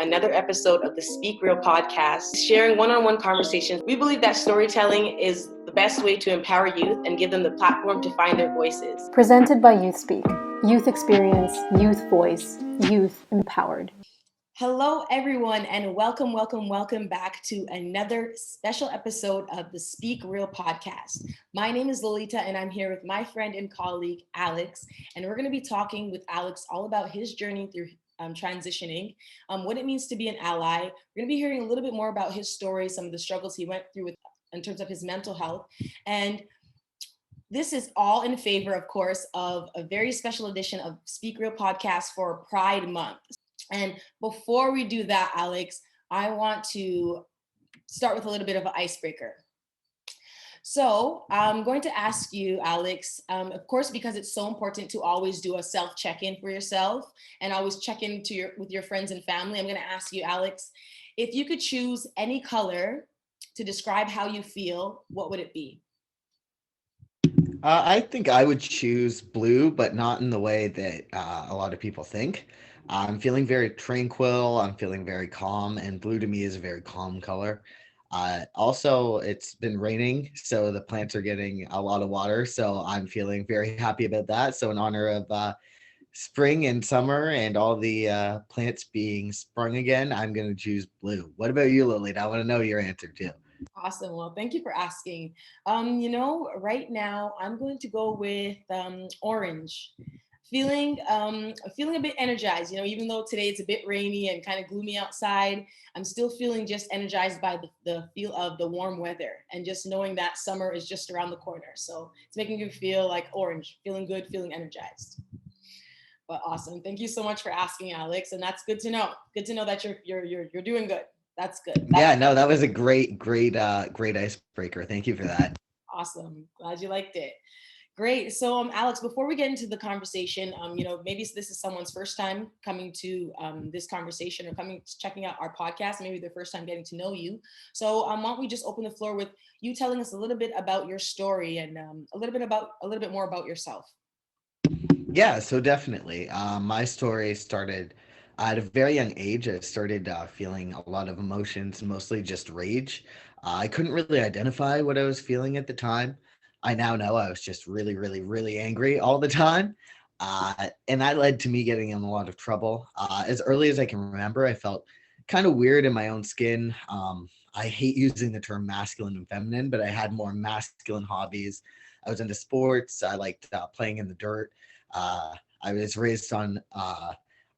another episode of the Speak Real podcast, sharing one-on-one conversations. We believe that storytelling is the best way to empower youth and give them the platform to find their voices. Presented by YouthSpeak. Youth experience, youth voice, youth empowered. Hello, everyone, and welcome back to another special episode of the Speak Real podcast. My name is Lolita, and I'm here with my friend and colleague, Alex, and we're going to be talking with Alex all about his journey through transitioning, what it means to be an ally. We're going to be hearing a little bit more about his story, some of the struggles he went through in terms of his mental health, and this is all in favor, of course, of a very special edition of Speak Real podcast for Pride Month. And before we do that, Alex, I want to start with a little bit of an icebreaker. So I'm going to ask you, Alex, of course, because it's so important to always do a self check-in for yourself and always check in with your friends and family. I'm going to ask you, Alex, if you could choose any color to describe how you feel, what would it be? I think I would choose blue, but not in the way that a lot of people think. I'm feeling very tranquil. I'm feeling very calm, and blue to me is a very calm color. Also, it's been raining, so the plants are getting a lot of water. So I'm feeling very happy about that. So in honor of spring and summer and all the plants being sprung again, I'm going to choose blue. What about you, Lolita? I want to know your answer too. Awesome. Well, thank you for asking. Right now I'm going to go with orange. Feeling a bit energized, even though today it's a bit rainy and kind of gloomy outside, I'm still feeling just energized by the feel of the warm weather and just knowing that summer is just around the corner. So it's making me feel like orange, feeling good, feeling energized. But awesome. Thank you so much for asking, Alex. And that's good to know. Good to know that you're doing good. That's good. No, that was a great icebreaker. Thank you for that. Awesome. Glad you liked it. Great. So, Alex, before we get into the conversation, maybe this is someone's first time coming to this conversation or checking out our podcast, maybe their first time getting to know you. So, why don't we just open the floor with you telling us a little bit about your story and a little bit more about yourself. Yeah, so definitely. My story started at a very young age. I started feeling a lot of emotions, mostly just rage. I couldn't really identify what I was feeling at the time. I now know I was just really, really, really angry all the time. And that led to me getting in a lot of trouble. As early as I can remember, I felt kind of weird in my own skin. I hate using the term masculine and feminine, but I had more masculine hobbies. I was into sports. I liked playing in the dirt. I was raised on a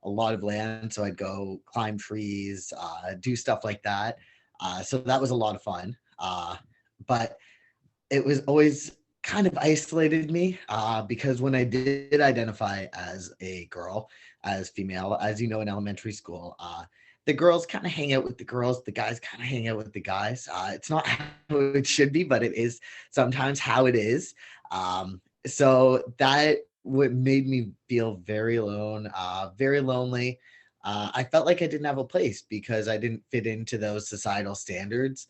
lot of land, so I'd go climb trees, do stuff like that. So that was a lot of fun. But it was always kind of isolated me because when I did identify as a girl, as female, as you know, in elementary school, the girls kind of hang out with the girls, the guys kind of hang out with the guys. It's not how it should be, but it is sometimes how it is. So that what made me feel very alone, very lonely. I felt like I didn't have a place because I didn't fit into those societal standards.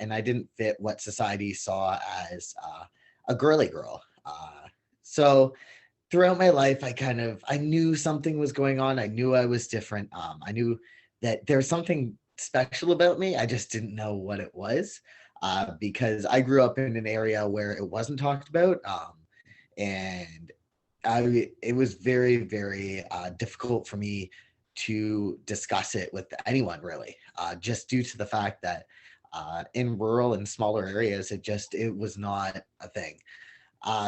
And I didn't fit what society saw as a girly girl. So throughout my life, I knew something was going on. I knew I was different. I knew that there was something special about me. I just didn't know what it was because I grew up in an area where it wasn't talked about. And it was very, very difficult for me to discuss it with anyone, really, just due to the fact that in rural and smaller areas, it was not a thing.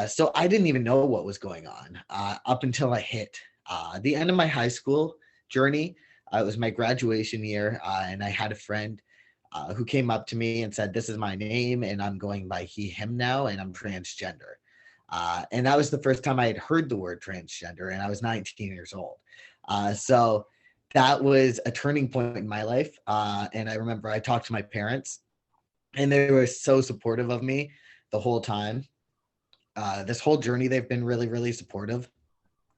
So I didn't even know what was going on up until I hit the end of my high school journey. It was my graduation year, and I had a friend who came up to me and said, "This is my name, and I'm going by he, him now, and I'm transgender." And that was the first time I had heard the word transgender, and I was 19 years old. So that was a turning point in my life. And I remember I talked to my parents, and they were so supportive of me the whole time. This whole journey, they've been really, really supportive.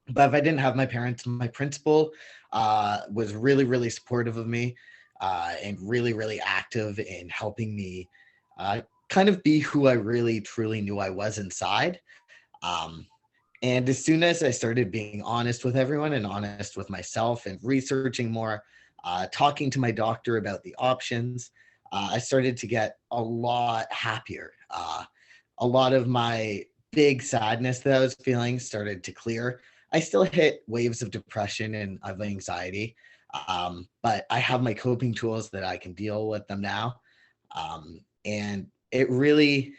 But if I didn't have my parents, my principal was really, really supportive of me and really, really active in helping me kind of be who I really, truly knew I was inside. And as soon as I started being honest with everyone and honest with myself and researching more, talking to my doctor about the options, I started to get a lot happier. A lot of my big sadness that I was feeling started to clear. I still hit waves of depression and of anxiety, but I have my coping tools that I can deal with them now. And it really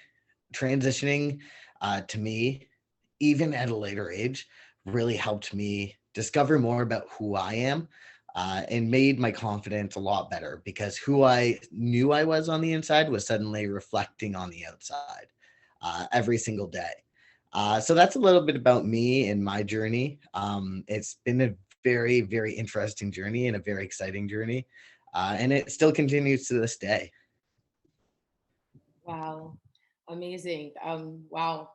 transitioning to me, even at a later age, really helped me discover more about who I am, and made my confidence a lot better because who I knew I was on the inside was suddenly reflecting on the outside every single day. So that's a little bit about me and my journey. It's been a very, very interesting journey and a very exciting journey. And it still continues to this day. Wow. Amazing. Wow.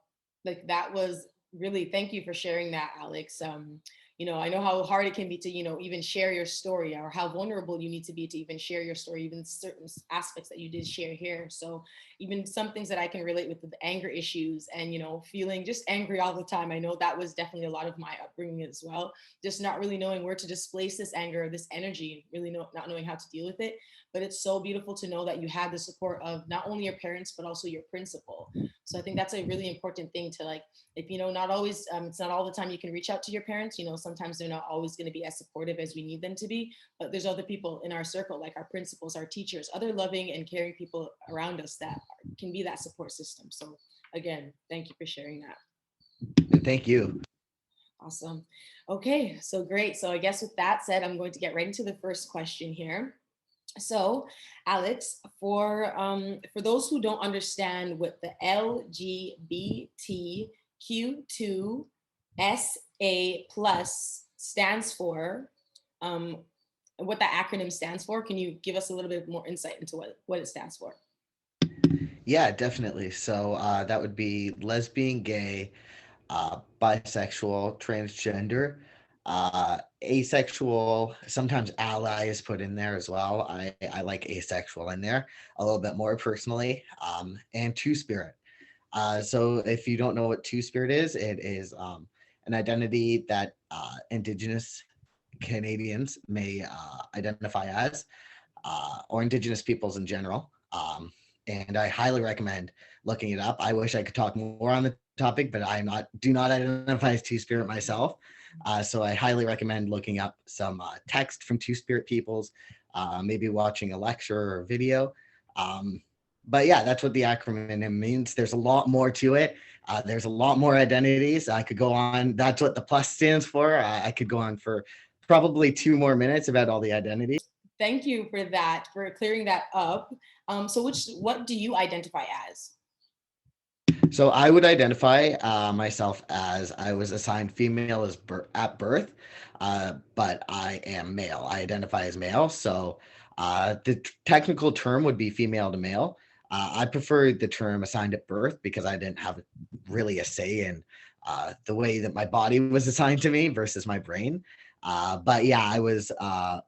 Like that was really, thank you for sharing that, Alex. I know how hard it can be to, even share your story, or how vulnerable you need to be to even share your story, even certain aspects that you did share here. So even some things that I can relate with the anger issues and, feeling just angry all the time. I know that was definitely a lot of my upbringing as well. Just not really knowing where to displace this anger or this energy, really not knowing how to deal with it. But it's so beautiful to know that you had the support of not only your parents but also your principal. So I think that's a really important thing to, like, if not always, it's not all the time you can reach out to your parents. Sometimes they're not always going to be as supportive as we need them to be, but there's other people in our circle, like our principals, our teachers, other loving and caring people around us that can be that support system. So again, thank you for sharing that. And thank you. Awesome. Okay, so great. So I guess with that said, I'm going to get right into the first question here. So, Alex, for those who don't understand what the LGBTQ2SA plus stands for, what that acronym stands for, can you give us a little bit more insight into what it stands for? Yeah, definitely. So that would be lesbian, gay, bisexual, transgender, asexual. Sometimes ally is put in there as well. I like asexual in there a little bit more personally, and two spirit. So if you don't know what two spirit is, it is an identity that Indigenous Canadians may identify as, or Indigenous peoples in general. And I highly recommend looking it up. I wish I could talk more on the topic, but do not identify as Two Spirit myself. So I highly recommend looking up some text from Two Spirit peoples, maybe watching a lecture or a video. But yeah, that's what the acronym means. There's a lot more to it. There's a lot more identities. I could go on. That's what the plus stands for. I could go on for probably 2 more minutes about all the identities. Thank you for that, for clearing that up. So what do you identify as? So I would identify myself as I was assigned female at birth, but I am male. I identify as male. So the technical term would be female to male. I prefer the term assigned at birth because I didn't have really a say in the way that my body was assigned to me versus my brain. But yeah, I was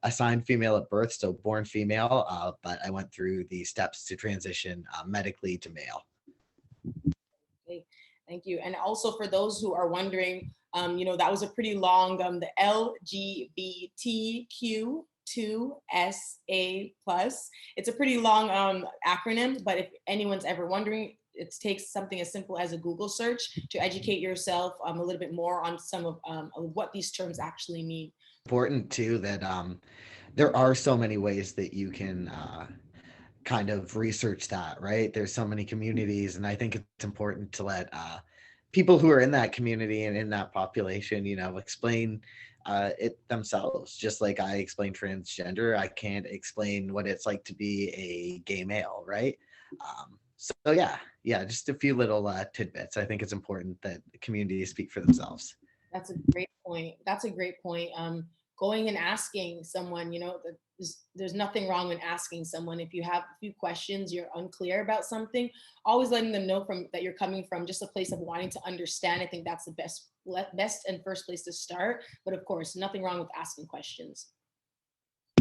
assigned female at birth, so born female, but I went through the steps to transition medically to male. Okay, thank you. And also for those who are wondering, that was a pretty long, the LGBTQ2SA plus. It's a pretty long acronym, but if anyone's ever wondering, it takes something as simple as a Google search to educate yourself a little bit more on some of what these terms actually mean. Important too that there are so many ways that you can kind of research that, right? There's so many communities, and I think it's important to let people who are in that community and in that population, explain it themselves. Just like I explain transgender, I can't explain what it's like to be a gay male, right? So yeah, just a few little tidbits. I think it's important that the communities speak for themselves. That's a great point. That's a great point. Going and asking someone, there's nothing wrong with asking someone. If you have a few questions, you're unclear about something, always letting them know that you're coming from just a place of wanting to understand. I think that's the best and first place to start. But of course, nothing wrong with asking questions.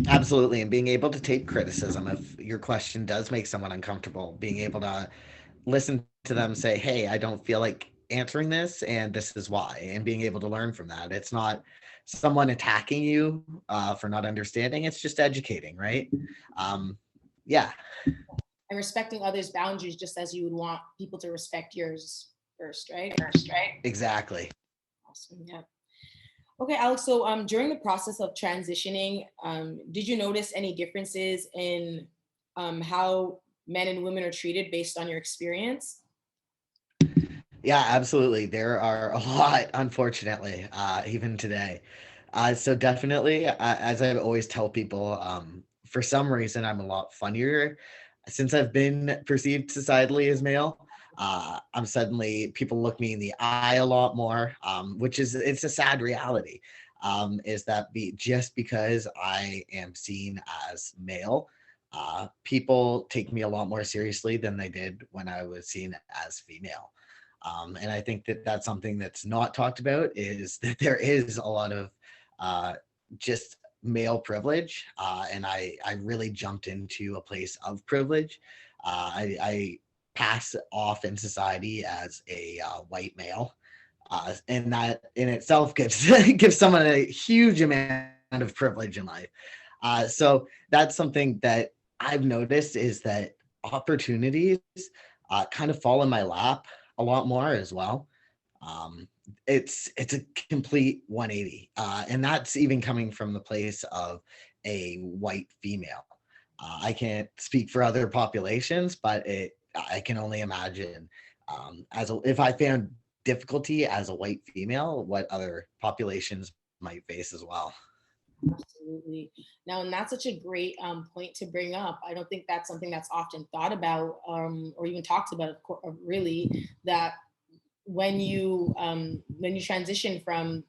Absolutely. And being able to take criticism if your question does make someone uncomfortable, being able to listen to them say, hey, I don't feel like answering this, and this is why, and being able to learn from that. It's not someone attacking you for not understanding. It's just educating, right? Yeah. And respecting others' boundaries just as you would want people to respect yours first, right? Exactly. Awesome. Yeah. Okay, Alex. So during the process of transitioning, did you notice any differences in how men and women are treated based on your experience? Yeah, absolutely. There are a lot, unfortunately, even today. So definitely, as I always tell people, for some reason, I'm a lot funnier since I've been perceived societally as male. I'm suddenly people look me in the eye a lot more, which is it's a sad reality. Is that just because I am seen as male, people take me a lot more seriously than they did when I was seen as female. And I think that that's something that's not talked about is that there is a lot of uh, just male privilege. And I really jumped into a place of privilege. I pass off in society as a white male. And that in itself gives gives someone a huge amount of privilege in life. So that's something that I've noticed is that opportunities kind of fall in my lap a lot more as well. Um, it's a complete 180, and that's even coming from the place of a white female. I can't speak for other populations, but I can only imagine if I found difficulty as a white female, what other populations might face as well. Absolutely. Now, and that's such a great point to bring up. I don't think that's something that's often thought about or even talked about, of course, really, that when you transition from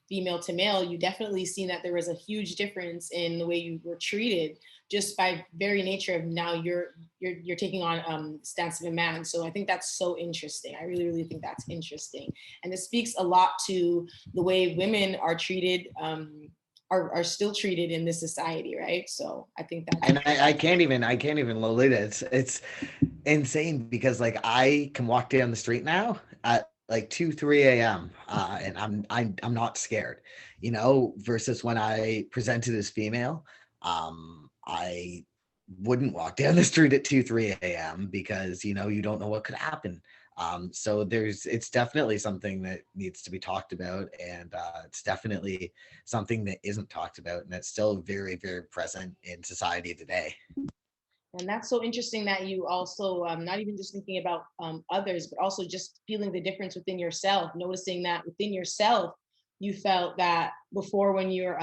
female to male, you definitely seen that there was a huge difference in the way you were treated just by very nature of now you're taking on stance of a man. So I think that's so interesting. I really think that's interesting, and it speaks a lot to the way women are treated. Are still treated in this society, right? So I think that's And I can't even Lolita. It's insane because like I can walk down the street now at like 2, 3 a.m. And I'm not scared, versus when I presented as female, I wouldn't walk down the street at 2, 3 a.m. because you don't know what could happen. So it's definitely something that needs to be talked about, and it's definitely something that isn't talked about, and it's still very, very present in society today. And that's so interesting that you also not even just thinking about others, but also just feeling the difference within yourself, noticing that within yourself, you felt that before when you're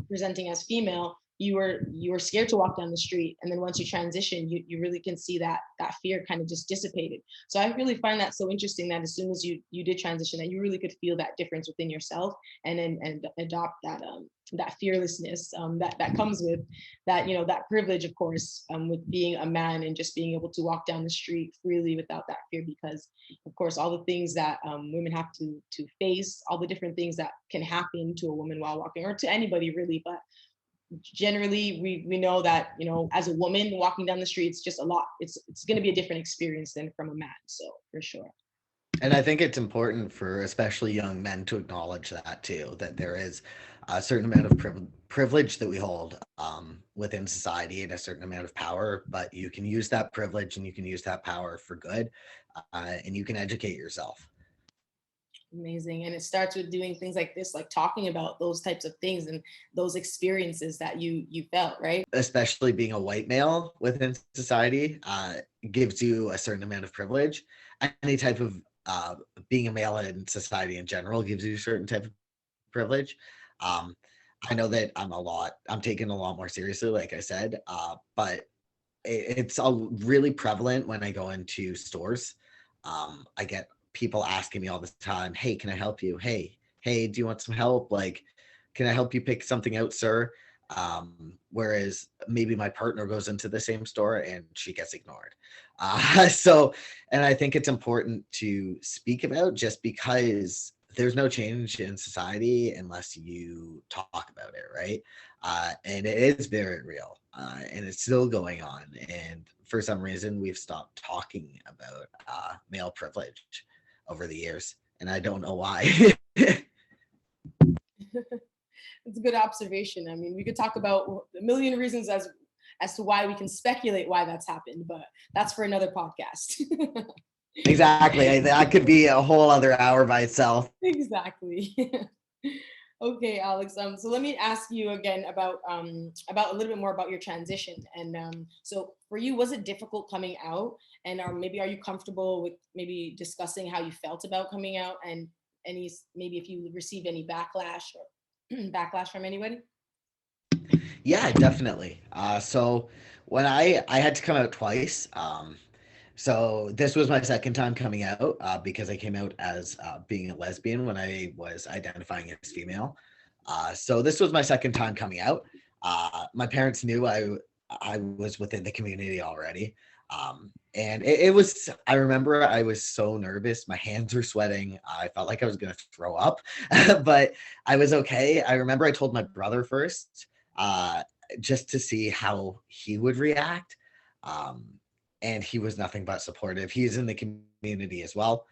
presenting as female, you were scared to walk down the street, and then once you transition, you really can see that that fear kind of just dissipated. So I really find that so interesting that as soon as you did transition, that you really could feel that difference within yourself, and then and adopt that fearlessness that comes with that that privilege, of course, with being a man and just being able to walk down the street freely without that fear, because of course all the things that women have to face, all the different things that can happen to a woman while walking, or to anybody really, but generally we know that as a woman walking down the street, it's just a lot, it's going to be a different experience than from a man, so for sure. And I think it's important for especially young men to acknowledge that too, that there is a certain amount of privilege that we hold within society and a certain amount of power, but you can use that privilege and you can use that power for good, and you can educate yourself. Amazing. And it starts with doing things like this, like talking about those types of things and those experiences that you felt, right? Especially being a white male within society gives you a certain amount of privilege. Any type of being a male in society in general gives you a certain type of privilege. Um, I know that I'm taken a lot more seriously, like I said, but it's really prevalent when I go into stores. I get people asking me all the time, "Hey, can I help you? Hey, do you want some help? Like, can I help you pick something out, sir?" Whereas maybe my partner goes into the same store and she gets ignored. So, and I think it's important to speak about just because there's no change in society unless you talk about it, right? And it is very real, and it's still going on. And for some reason, we've stopped talking about male privilege over the years, and I don't know why. It's a good observation. I mean, we could talk about a million reasons as to why we can speculate why that's happened, but that's for another podcast. Exactly. That could be a whole other hour by itself. Exactly. Okay, Alex. So let me ask you again about a little bit more about your transition. And so for you, was it difficult coming out? And maybe are you comfortable with maybe discussing how you felt about coming out, and any maybe if you received any backlash or backlash from anybody? Yeah, definitely. So when I had to come out twice. So this was my second time coming out because I came out as being a lesbian when I was identifying as female. So this was my second time coming out. My parents knew I was within the community already. And it was, I remember I was so nervous. My hands were sweating. I felt like I was going to throw up, but I was okay. I remember I told my brother first, uh, just to see how he would react. Um, and he was nothing but supportive. He's in the community as well,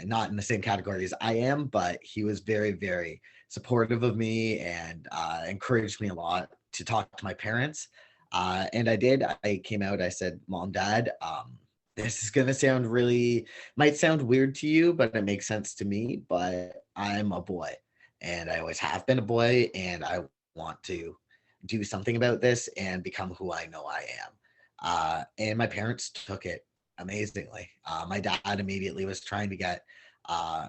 not in the same category as I am, but he was very, very supportive of me and encouraged me a lot to talk to my parents. And I did. I came out. I said, "Mom, Dad, this is gonna sound really might sound weird to you, but it makes sense to me. But I'm a boy, and I always have been a boy, and I want to do something about this and become who I know I am." And my parents took it amazingly. My dad immediately was trying to get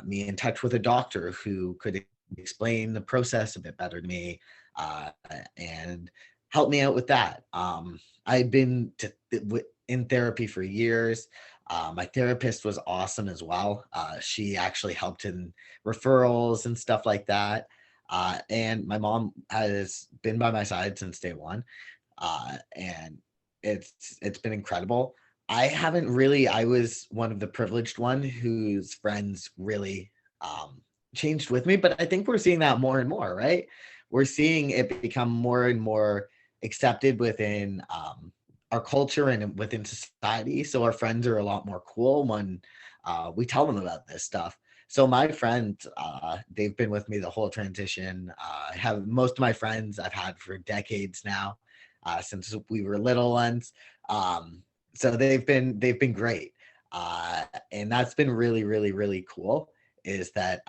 me in touch with a doctor who could explain the process a bit better to me uh, and help me out with that. I'd been in therapy for years. My therapist was awesome as well. She actually helped in referrals and stuff like that. And my mom has been by my side since day one. And it's been incredible. I haven't really I was one of the privileged one whose friends really um changed with me, but I think we're seeing that more and more, right? We're seeing it become more and more accepted within our culture and within society. So our friends are a lot more cool when we tell them about this stuff. So my friends, they've been with me the whole transition. I have most of my friends I've had for decades now, since we were little ones. Um, so they've been great, and that's been really really really cool. Is that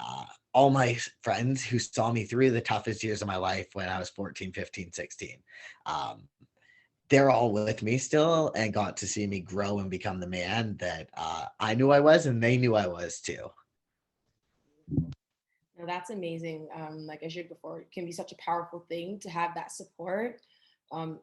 all my friends who saw me through the toughest years of my life when I was 14, 15, 16, um, they're all with me still and got to see me grow and become the man that I knew I was, and they knew I was too. Now that's amazing. Like I shared before, it can be such a powerful thing to have that support,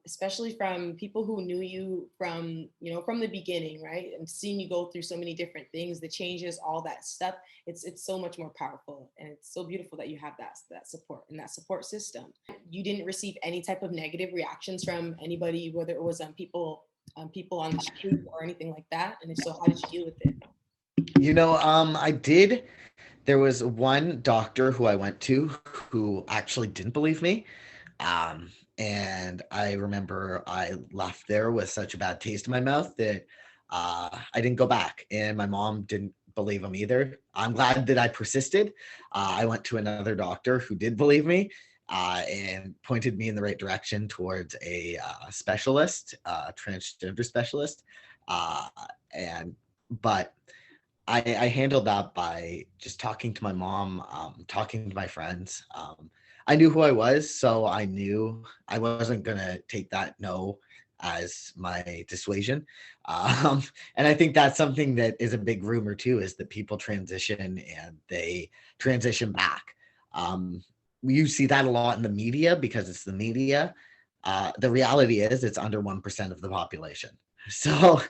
especially from people who knew you from, from the beginning, right? And seeing you go through so many different things, the changes, all that stuff. It's so much more powerful, and it's so beautiful that you have that support and that support system. You didn't receive any type of negative reactions from anybody, whether it was people on the street or anything like that. And if so, how did you deal with it? I did. There was one doctor who I went to who actually didn't believe me. And I remember I left there with such a bad taste in my mouth that I didn't go back. And my mom didn't believe him either. I'm glad that I persisted. I went to another doctor who did believe me and pointed me in the right direction towards a specialist, transgender specialist. Uh, and but I handled that by just talking to my mom, talking to my friends. I knew who I was, so I knew I wasn't gonna take that no as my dissuasion. Um, and I think that's something that is a big rumor too, is that people transition and they transition back. Um, you see that a lot in the media because it's the media. The reality is it's under 1% of the population. So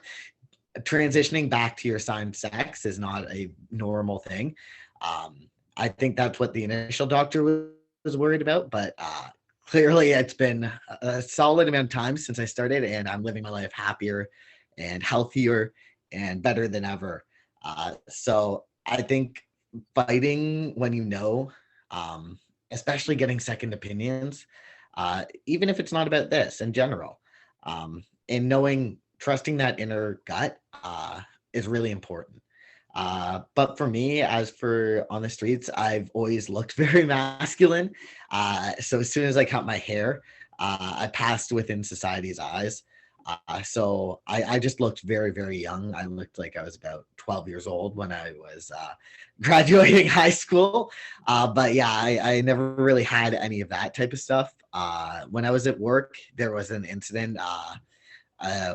transitioning back to your assigned sex is not a normal thing. I think that's what the initial doctor was worried about, but clearly it's been a solid amount of time since I started, and I'm living my life happier and healthier and better than ever. So I think fighting when um, especially getting second opinions, even if it's not about this in general, and knowing trusting that inner gut is really important. But for me, as for on the streets, I've always looked very masculine. So as soon as I cut my hair, I passed within society's eyes. So I just looked very, very young. I looked like I was about 12 years old when I was graduating high school. But yeah, I never really had any of that type of stuff. When I was at work, there was an incident uh,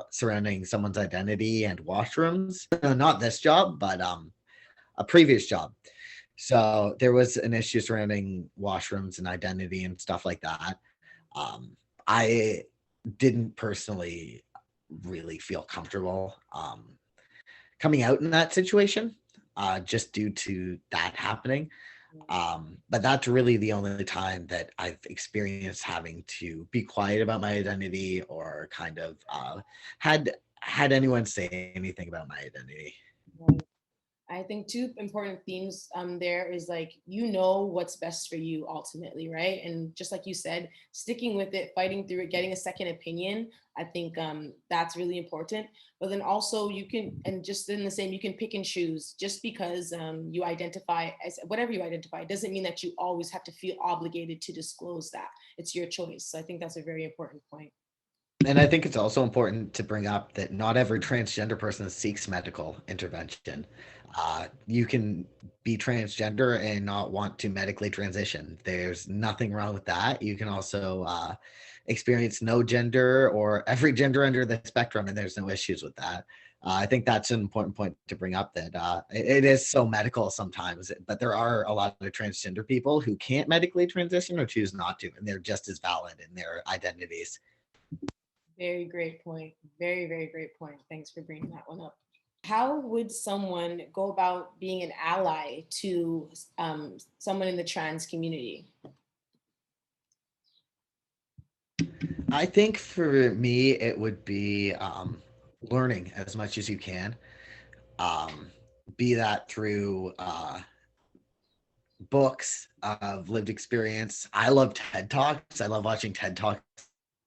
surrounding someone's identity and washrooms. Not this job, but a previous job. So there was an issue surrounding washrooms and identity and stuff like that. I didn't personally really feel comfortable coming out in that situation, just due to that happening. But that's really the only time that I've experienced having to be quiet about my identity or kind of had anyone say anything about my identity. Right. I think two important themes there is like, you know what's best for you ultimately, right? And just like you said, sticking with it, fighting through it, getting a second opinion. I think that's really important. But then also you can, and just in the same, you can pick and choose. Just because you identify as whatever you identify doesn't mean that you always have to feel obligated to disclose that. It's your choice. So I think that's a very important point. And I think it's also important to bring up that not every transgender person seeks medical intervention. You can be transgender and not want to medically transition. There's nothing wrong with that. You can also experience no gender or every gender under the spectrum, and there's no issues with that. I think that's an important point to bring up, that it is so medical sometimes, but there are a lot of transgender people who can't medically transition or choose not to, and they're just as valid in their identities. Very great point. Very, very great point. Thanks for bringing that one up. How would someone go about being an ally to someone in the trans community? I think for me, it would be learning as much as you can. Um, be that through books of lived experience. I love TED Talks. I love watching TED Talks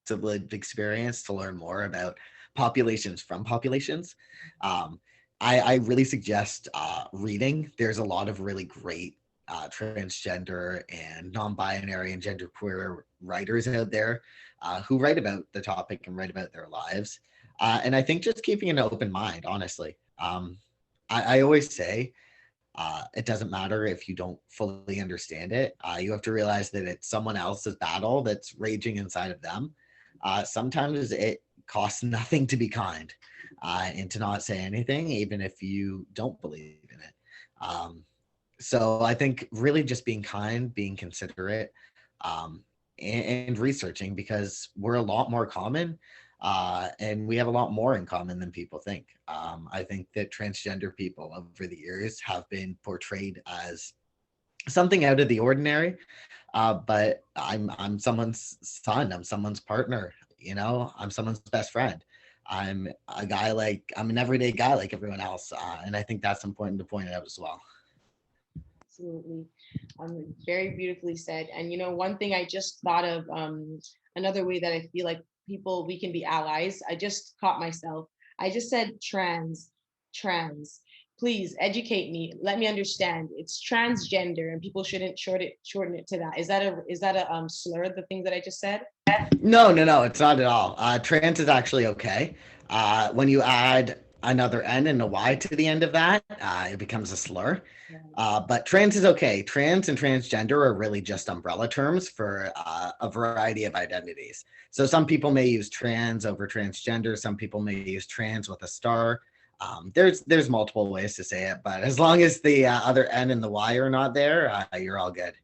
of lived experience to learn more about populations from populations. Um, I really suggest reading. There's a lot of really great transgender and non-binary and genderqueer writers out there who write about the topic and write about their lives. And I think just keeping an open mind, honestly. I always say it doesn't matter if you don't fully understand it. You have to realize that it's someone else's battle that's raging inside of them. Sometimes it costs nothing to be kind and to not say anything, even if you don't believe in it. So I think really just being kind, being considerate, um, and researching, because we're a lot more common and we have a lot more in common than people think. I think that transgender people over the years have been portrayed as something out of the ordinary, but I'm someone's son, I'm someone's partner, I'm someone's best friend. I'm an everyday guy like everyone else, and I think that's important to point out as well. Absolutely. Very beautifully said. And one thing I just thought of, another way that I feel like we can be allies. I just caught myself. I just said trans. Please educate me. Let me understand. It's transgender, and people shouldn't shorten it to that. Is that a slur? The thing that I just said. No, no, no, it's not at all. Trans is actually okay. When you add another N and a Y to the end of that, it becomes a slur. But trans is okay. Trans and transgender are really just umbrella terms for a variety of identities. So some people may use trans over transgender. Some people may use trans with a star. There's multiple ways to say it, but as long as the other N and the Y are not there, you're all good.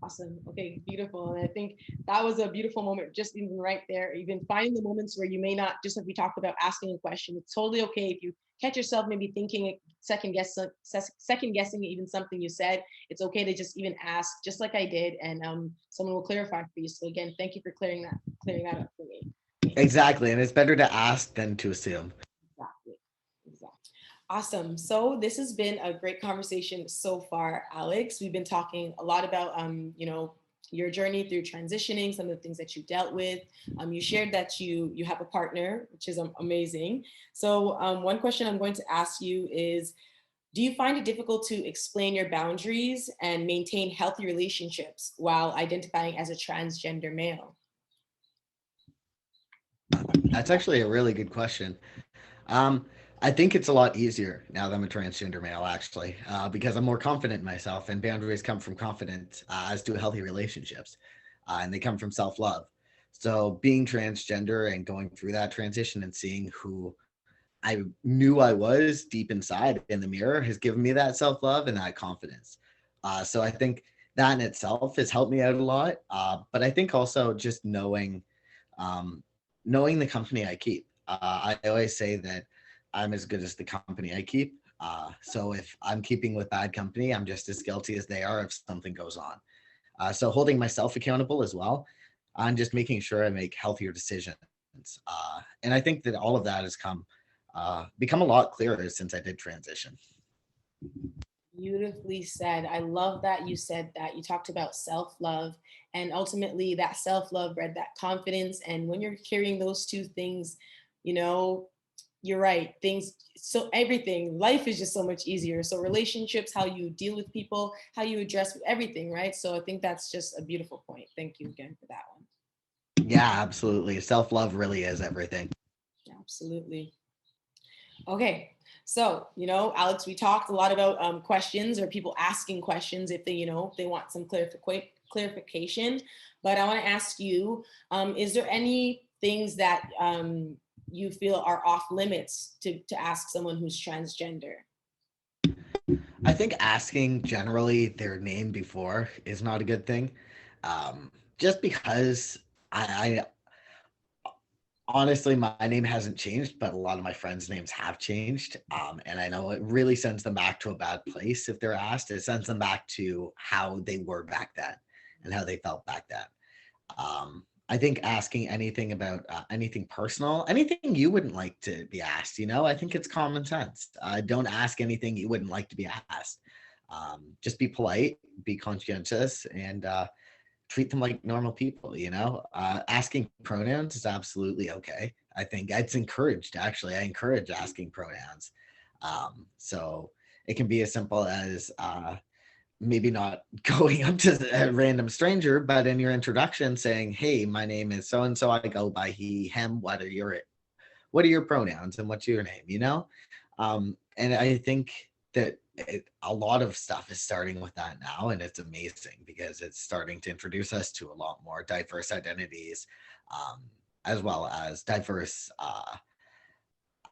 Awesome. Okay, beautiful. And I think that was a beautiful moment, just even right there, even finding the moments where you may not, just like we talked about, asking a question. It's totally okay if you catch yourself maybe thinking, second guessing even something you said. It's okay to just even ask, just like I did, and someone will clarify for you. So again, thank you for clearing that up for me. Exactly. And it's better to ask than to assume. Exactly. Exactly. Awesome. So this has been a great conversation so far, Alex. We've been talking a lot about, your journey through transitioning, some of the things that you dealt with. You shared that you have a partner, which is amazing. So one question I'm going to ask you is, Do you find it difficult to explain your boundaries and maintain healthy relationships while identifying as a transgender male? That's actually a really good question. Um, I think it's a lot easier now that I'm a transgender male, actually, because I'm more confident in myself, and boundaries come from confidence, as do healthy relationships, and they come from self love. So, being transgender and going through that transition and seeing who I knew I was deep inside in the mirror has given me that self love and that confidence. So, I think that in itself has helped me out a lot. But I think also just um, knowing the company I keep. I always say that I'm as good as the company I keep. So if I'm keeping with bad company, I'm just as guilty as they are if something goes on. So holding myself accountable as well, and just making sure I make healthier decisions. And I think that all of that has become a lot clearer since I did transition. Beautifully said. I love that you said that. You talked about self love, and ultimately, that self love bred that confidence. And when you're carrying those two things, you know, you're right. Things, so everything, life is just so much easier. So, relationships, how you deal with people, how you address everything, right? So, I think that's just a beautiful point. Thank you again for that one. Yeah, absolutely. Self love really is everything. Absolutely. Okay. So, Alex, we talked a lot about questions or people asking questions if they, if they want some clarification. But I want to ask you, is there any things that you feel are off limits to ask someone who's transgender? I think asking generally their name before is not a good thing. Just because I honestly, my name hasn't changed, but a lot of my friends' names have changed. And I know it really sends them back to a bad place if they're asked. It sends them back to how they were back then and how they felt back then. I think asking anything about anything personal, anything you wouldn't like to be asked, I think it's common sense. Don't ask anything you wouldn't like to be asked. Just be polite, be conscientious, and treat them like normal people. Asking pronouns is absolutely okay. I think it's encouraged. Actually, I encourage asking pronouns. So it can be as simple as maybe not going up to a random stranger, but in your introduction saying, "Hey, my name is so and so. I go by he, him. What are your pronouns and what's your name?" And I think that a lot of stuff is starting with that now, and it's amazing because it's starting to introduce us to a lot more diverse identities, um, as well as diverse,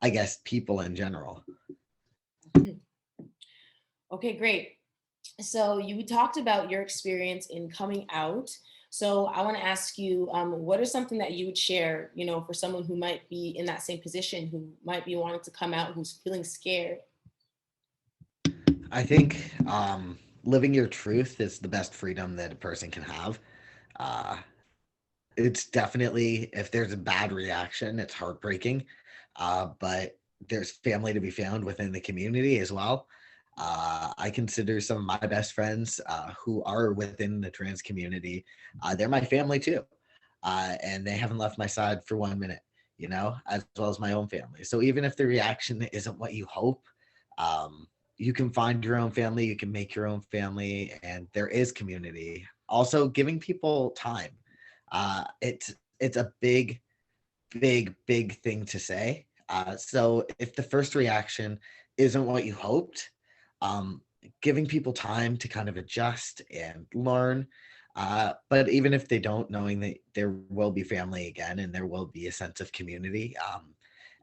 I guess, people in general. Okay, great. So you talked about your experience in coming out. So I want to ask you, what is something that you would share, for someone who might be in that same position, who might be wanting to come out, who's feeling scared? I think living your truth is the best freedom that a person can have. Uh, it's definitely, if there's a bad reaction, it's heartbreaking. But there's family to be found within the community as well. I consider some of my best friends who are within the trans community, they're my family too. And they haven't left my side for 1 minute, as well as my own family. So even if the reaction isn't what you hope, you can find your own family, you can make your own family, and there is community. Also, giving people time. It's a big thing to say. So if the first reaction isn't what you hoped, um, giving people time to kind of adjust and learn. But even if they don't, knowing that there will be family again and there will be a sense of community.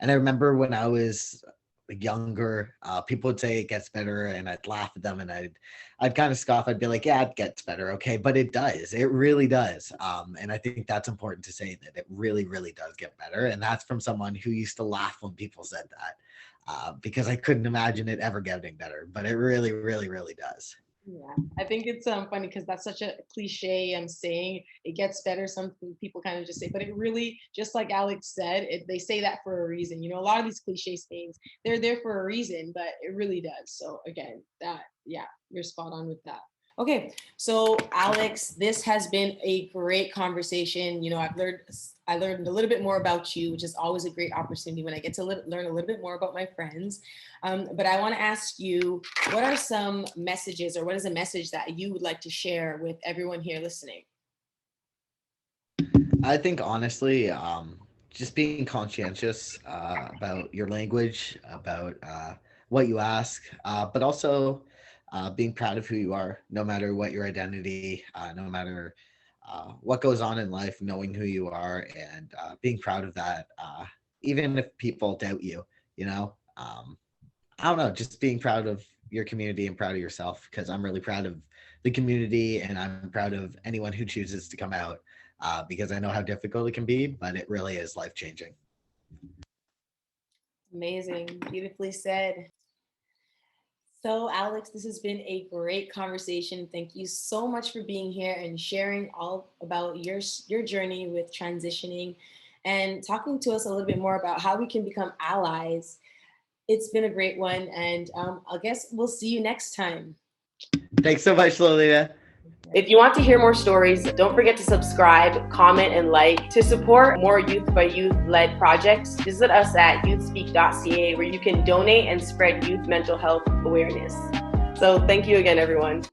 And I remember when I was younger, people would say it gets better, and I'd laugh at them, and I'd kind of scoff. I'd be like, "Yeah, it gets better, okay," but it does. It really does. And I think that's important to say that it really, really does get better. And that's from someone who used to laugh when people said that, because I couldn't imagine it ever getting better. But it really, really, really does. Yeah, I think it's funny because that's such a cliche saying. It gets better. Some people kind of just say, but it really, just like Alex said, they say that for a reason. A lot of these cliche sayings, they're there for a reason, but it really does. So again, yeah, you're spot on with that. Okay, so Alex, this has been a great conversation. I learned a little bit more about you, which is always a great opportunity when I get to learn a little bit more about my friends. But I want to ask you, what are some messages, or what is a message that you would like to share with everyone here listening? I think honestly, just being conscientious about your language, about what you ask, but also being proud of who you are, no matter what your identity, no matter what goes on in life, knowing who you are and being proud of that, even if people doubt you, you know. I don't know, just being proud of your community and proud of yourself because I'm really proud of the community and I'm proud of anyone who chooses to come out because I know how difficult it can be, but it really is life changing. Amazing, beautifully said. So, Alex, this has been a great conversation. Thank you so much for being here and sharing all about your journey with transitioning and talking to us a little bit more about how we can become allies. It's been a great one, and I guess we'll see you next time. Thanks so much, Lolita. If you want to hear more stories, don't forget to subscribe, comment, and like. To support more youth by youth led projects, visit us at youthspeak.ca, where you can donate and spread youth mental health awareness. So thank you again, everyone.